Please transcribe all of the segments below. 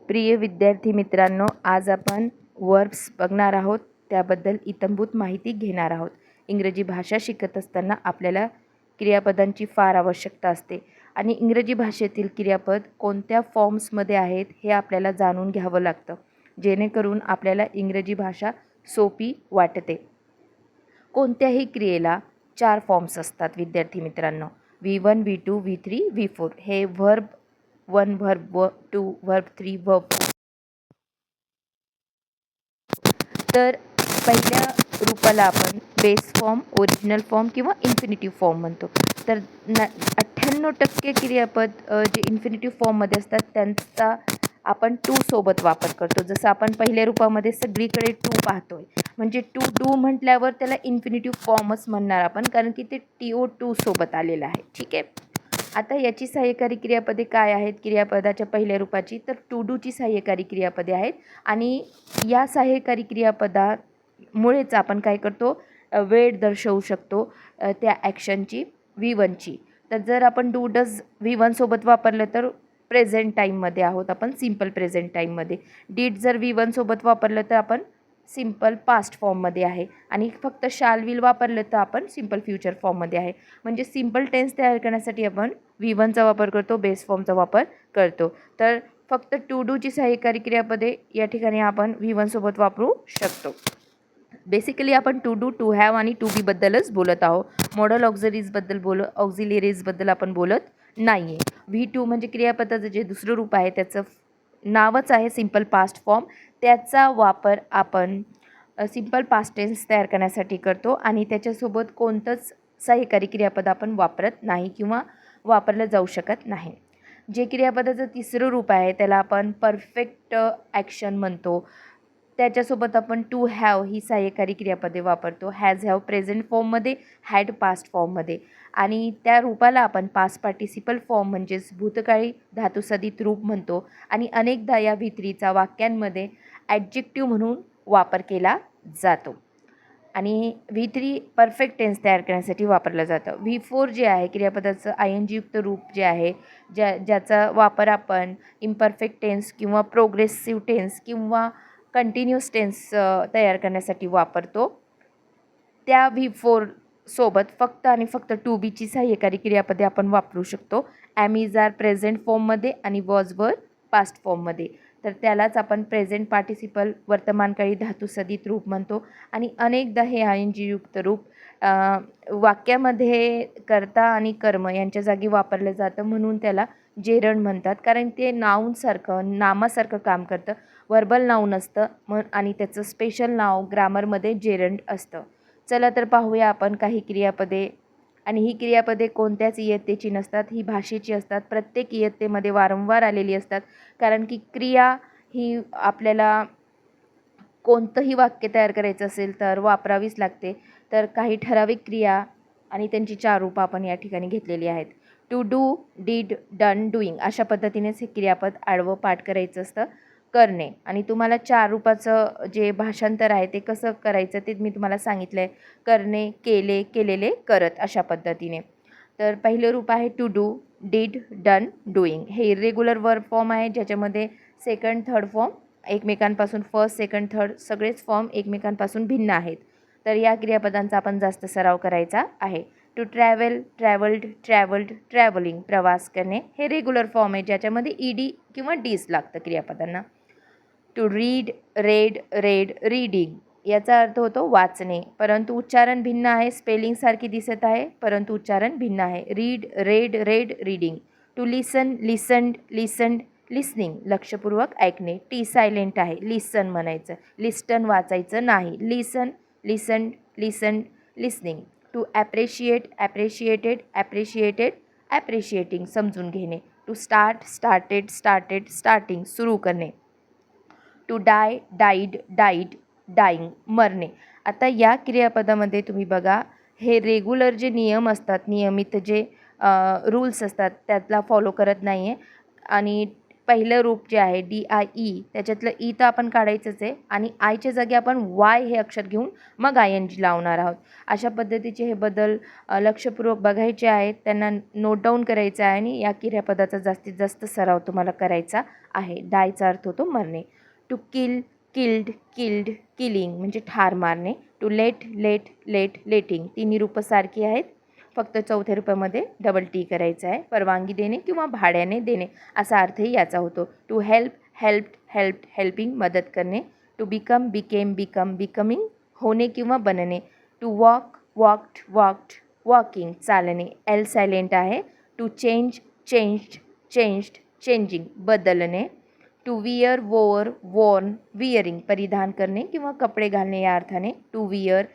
प्रिय विद्यार्थी मित्रांनो, आज आपण वर्ब्स बघणार आहोत. त्याबद्दल इत्थंभूत माहिती घेणार आहोत. इंग्रजी भाषा शिकत असताना आपल्याला क्रियापदांची फार आवश्यकता असते आणि इंग्रजी भाषेतील क्रियापद कोणत्या फॉर्म्समध्ये आहेत हे आपल्याला जाणून घ्यावं लागतं, जेणेकरून आपल्याला इंग्रजी भाषा सोपी वाटते. कोणत्याही क्रियेला 4 फॉर्म्स असतात विद्यार्थी मित्रांनो. V1, V2, V3, V4 हे वर्ब 1, वर्ब 2, वर्ब 3, वर्ब 4. तर पहिल्या रूपाला आपण बेस फॉर्म, ओरिजिनल फॉर्म किंवा इन्फिनिटिव्ह फॉर्म म्हणतो. तर 98% क्रियापद जे इन्फिनिटिव्ह फॉर्ममध्ये असतात त्यांचा आपण टू सोबत वापर करतो. जसं आपण पहिल्या रूपामध्ये सगळीकडे टू पाहतोय, म्हणजे टू डू म्हटल्यावर त्याला इन्फिनिटिव्ह फॉर्मच म्हणणार आपण, कारण की ते TO2 सोबत आलेलं आहे. ठीक आहे. आता याची सहाय्यकारी क्रियापदे काय आहेत क्रियापदाच्या पहिल्या रूपाची? तर टू डूची सहाय्यकारी क्रियापदे आहेत आणि या सहाय्यकारी क्रियापदामुळेच आपण काय करतो, वेळ दर्शवू शकतो त्या ॲक्शनची, V1ची. तर जर आपण डू डज V1 सोबत वापरलं तर प्रेझेंट टाईममध्ये आहोत आपण, सिम्पल प्रेझेंट टाईममध्ये. डीड जर V1 सोबत वापरलं तर आपण सिम्पल पास्ट फॉर्ममध्ये आहे आणि फक्त शाल विल वापरलं तर आपण सिम्पल फ्युचर फॉर्ममध्ये आहे. म्हणजे सिम्पल टेन्स तयार करण्यासाठी आपण V1चा वापर करतो, बेस फॉर्मचा वापर करतो. तर फक्त टू डूची सहाय्यकारी क्रियापदे या ठिकाणी आपण V1 सोबत वापरू शकतो. बेसिकली आपण टू डू, टू हॅव आणि टू बीबद्दलच बोलत आहोत. मॉडल ऑक्झिलरीजबद्दल आपण बोलत नाही आहे. V2 म्हणजे क्रियापदाचं जे दुसरं रूप आहे त्याचं नावच आहे सिम्पल पास्ट फॉर्म. त्याचा वापर आपण सिम्पल पास्ट टेन्स तयार करण्यासाठी करतो आणि त्याच्यासोबत कोणतंच सहाय्यकारी क्रियापद आपण वापरत नाही किंवा वापरलं जाऊ शकत नाही. जे क्रियापदाचं तिसरं रूप आहे त्याला आपण परफेक्ट ॲक्शन म्हणतो. त्याच्यासोबत आपण टू हॅव ही सहाय्यकारी क्रियापदे वापरतो. हॅज, हॅव प्रेझेंट फॉर्ममध्ये, हॅड पास्ट फॉर्ममध्ये. आणि त्या रूपाला आपण पास्ट पार्टिसिपल फॉर्म म्हणजेच भूतकाळी धातुसदित रूप म्हणतो आणि अनेकदा या V3चा वाक्यांमध्ये ॲडजेक्टिव्ह म्हणून वापर केला जातो आणि V3 परफेक्ट टेन्स तयार करण्यासाठी वापरलं जातं. V4 जे आहे क्रियापदाचं ING युक्त रूप जे आहे, ज्याचा वापर आपण इम्परफेक्ट टेन्स किंवा प्रोग्रेसिव्ह टेन्स किंवा कंटिन्युअस टेन्स तयार करण्यासाठी वापरतो. त्या V4 सोबत फक्त आणि फक्त टू बीची सहाय्यकारी क्रियापदे आपण वापरू शकतो. ॲम, इज, आर प्रेझेंट फॉर्ममध्ये आणि वॉज वर पास्ट फॉर्ममध्ये. तर त्यालाच आपण प्रेझेंट पार्टिसिपल वर्तमानकाळी धातुसदित रूप म्हणतो आणि अनेकदा हे ING युक्त रूप वाक्यामध्ये कर्ता आणि कर्म यांच्या जागी वापरलं जातं, म्हणून त्याला जेरंड म्हणतात, कारण ते नाऊनसारखं, नामासारखं काम करतं. वर्बल नाऊन असतं आणि त्याचं स्पेशल नाव ग्रामरमध्ये जेरंड असतं. चला तर पाहूया आपण काही क्रियापदे. आणि ही क्रियापदे कोणत्याच इयत्तेची नसतात, ही भाषेची असतात. प्रत्येक इयत्तेमध्ये वारंवार आलेली असतात, कारण की क्रिया ही आपल्याला कोणतंही वाक्य तयार करायचं असेल तर वापरावीच लागते. तर काही ठराविक क्रिया आणि त्यांची 4 रूपं आपण या ठिकाणी घेतलेली आहेत. To do, did, done, doing अशा पद्धतीनेच हे क्रियापद आडवं पाठ करायचं असतं. करणे, आणि तुम्हाला 4 रूपाचं जे भाषांतर आहे ते कसं करायचं ते मी तुम्हाला सांगितलं आहे. करणे, केले, केलेले, करत अशा पद्धतीने. तर पहिलं रूप आहे to do, did, done, doing. हे इरेग्युलर वर्ब फॉर्म आहे, ज्याच्यामध्ये सेकंड, थर्ड फॉर्म एकमेकांपासून, फर्स्ट, सेकंड, थर्ड सगळेच फॉर्म एकमेकांपासून भिन्न आहेत. तर या क्रियापदांचा आपण जास्त सराव करायचा आहे. To travel, travelled, travelled, travelling प्रवास करणे हे रेग्युलर फॉर्म आहे, ज्याच्यामध्ये ED किंवा डीज लागतं क्रियापदांना. To read, read, read, reading याचा अर्थ होतो वाचणे, परंतु उच्चारण भिन्न आहे. स्पेलिंग सारखी दिसत आहे परंतु उच्चारण भिन्न आहे. Read, read, read, reading. To listen, listened, listened, listening लक्षपूर्वक ऐकणे. टी सायलेंट आहे, लिसन म्हणायचं, लिस्टन वाचायचं नाही. Listen, listened, listened, listening. To appreciate, appreciated, appreciated, appreciating समजून घेणे. To start, started, started, starting सुरू करणे. To die, died, died, dying मरणे. आता या क्रियापदामध्ये तुम्ही बघा, हे रेग्युलर जे नियम असतात, नियमित जे रूल्स असतात त्यातला फॉलो करत नाही आहे आणि पहिलं रूप जे आहे DIE त्याच्यातलं ई तर आपण काढायचंच आहे आणि आयच्या जागी आपण वाय हे अक्षर घेऊन मग ING लावणार आहोत. अशा पद्धतीचे हे बदल लक्षपूर्वक बघायचे आहेत, त्यांना नोट डाऊन करायचं आहे आणि या क्रियापदाचा जास्तीत जास्त सराव तुम्हाला करायचा आहे. डायचा अर्थ होतो मरणे. To kill, killed, killed, killing म्हणजे ठार मारणे. To let, let, let, letting तिन्ही रूपं सारखी आहेत, फक्त चौथ्या रूपामध्ये डबल टी करायचं आहे. परवानगी देणे किंवा भाड्याने देणे असा अर्थही याचा होतो. To help, helped, helped, helping मदत करणे. To become, became, become, becoming होणे किंवा बनणे. To walk, walked, walked, walking चालणे. एल सायलेंट आहे. To change, changed, changed, changing बदलणे. To wear, wore, worn, wearing परिधान करणे किंवा कपडे घालणे या अर्थाने टू वियर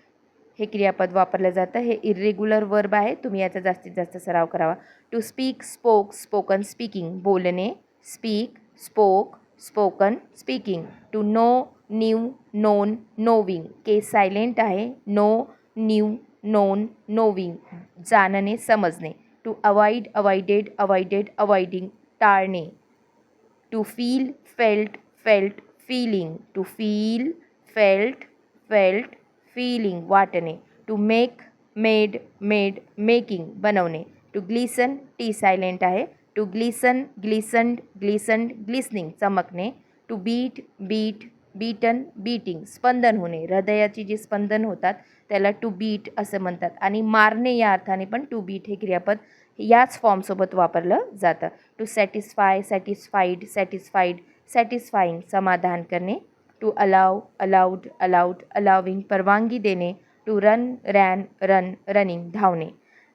हे क्रियापद वापरलं जातं. हे इर्रेग्युलर वर्ब आहे, तुम्ही याचा जास्तीत जास्त सराव करावा. To speak, spoke, spoken, speaking बोलणे. Speak, spoke, spoken, speaking. To know, knew, known, knowing K's silent आहे. नो, न्यू, नोन, नोविंग जाणणे, समजणे. To avoid, avoided, avoided, avoiding टाळणे. To feel, felt, felt, feeling. To feel, felt, felt, feeling वाटणे. To make, made, made, making बनवणे. To glisten, T silent आहे. To glisten, glistened, glistened, glistening चमकणे. To beat, beat, beaten, beating स्पंदन होणे. हृदयाची जी स्पंदन होतात त्याला टू बीट असं म्हणतात. आणि मारणे या अर्थाने पण टू बीट हे क्रियापद याच फॉर्मसोबत वापरलं जातं. To satisfy, satisfied, satisfied, satisfying समाधान करणे. To allow, allowed, allowed, allowing परवानगी देणे. To run, ran, run, running धावणे.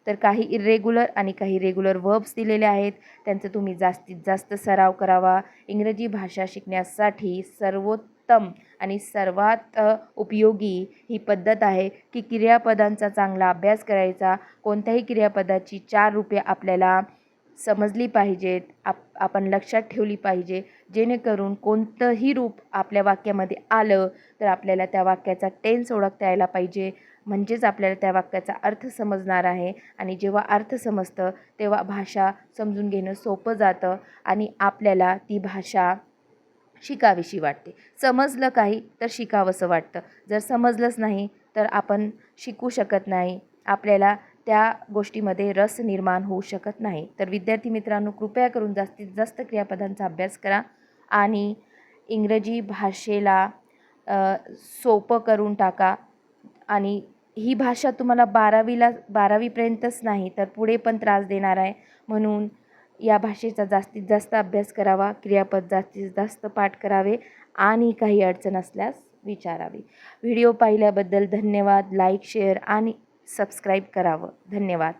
तर काही इर्रेग्युलर आणि काही रेग्युलर वर्ब्स दिलेले आहेत, त्यांचं तुम्ही जास्तीत जास्त सराव करावा. इंग्रजी भाषा शिकण्यासाठी सर्वोत्तम आणि सर्वात उपयोगी ही पद्धत आहे की क्रियापदांचा चांगला अभ्यास करायचा. कोणत्याही क्रियापदाची 4 रूपे आपल्याला समजली पाहिजेत, आपण लक्षात ठेवली पाहिजे, जेणेकरून कोणतंही रूप आपल्या वाक्यामध्ये आलं तर आपल्याला त्या वाक्याचा टेन्स ओळखता यायला पाहिजे. म्हणजेच आपल्याला त्या वाक्याचा अर्थ समजणार आहे आणि जेव्हा अर्थ समजतं तेव्हा भाषा समजून घेणं सोपं जातं आणि आपल्याला ती भाषा शिकावीशी वाटते. समजलं काही तर शिकावंसं वाटतं. जर समजलंच नाही तर आपण शिकू शकत नाही, आपल्याला त्या गोष्टीमध्ये रस निर्माण होऊ शकत नाही. तर विद्यार्थी मित्रांनो, कृपया करून जास्तीत जास्त क्रियापदांचा अभ्यास करा आणि इंग्रजी भाषेला सोपं करून टाका. आणि ही भाषा तुम्हाला 12वीपर्यंतच नाही तर पुढे पण त्रास देणार आहे. म्हणून या भाषेचा जास्तीत जास्त अभ्यास करावा, क्रियापद जास्तीत जास्त पाठ करावे आणि काही अडचण असल्यास विचारावी. व्हिडिओ पाहिल्याबद्दल धन्यवाद. लाईक, शेअर आणि सबस्क्राईब करावं. धन्यवाद.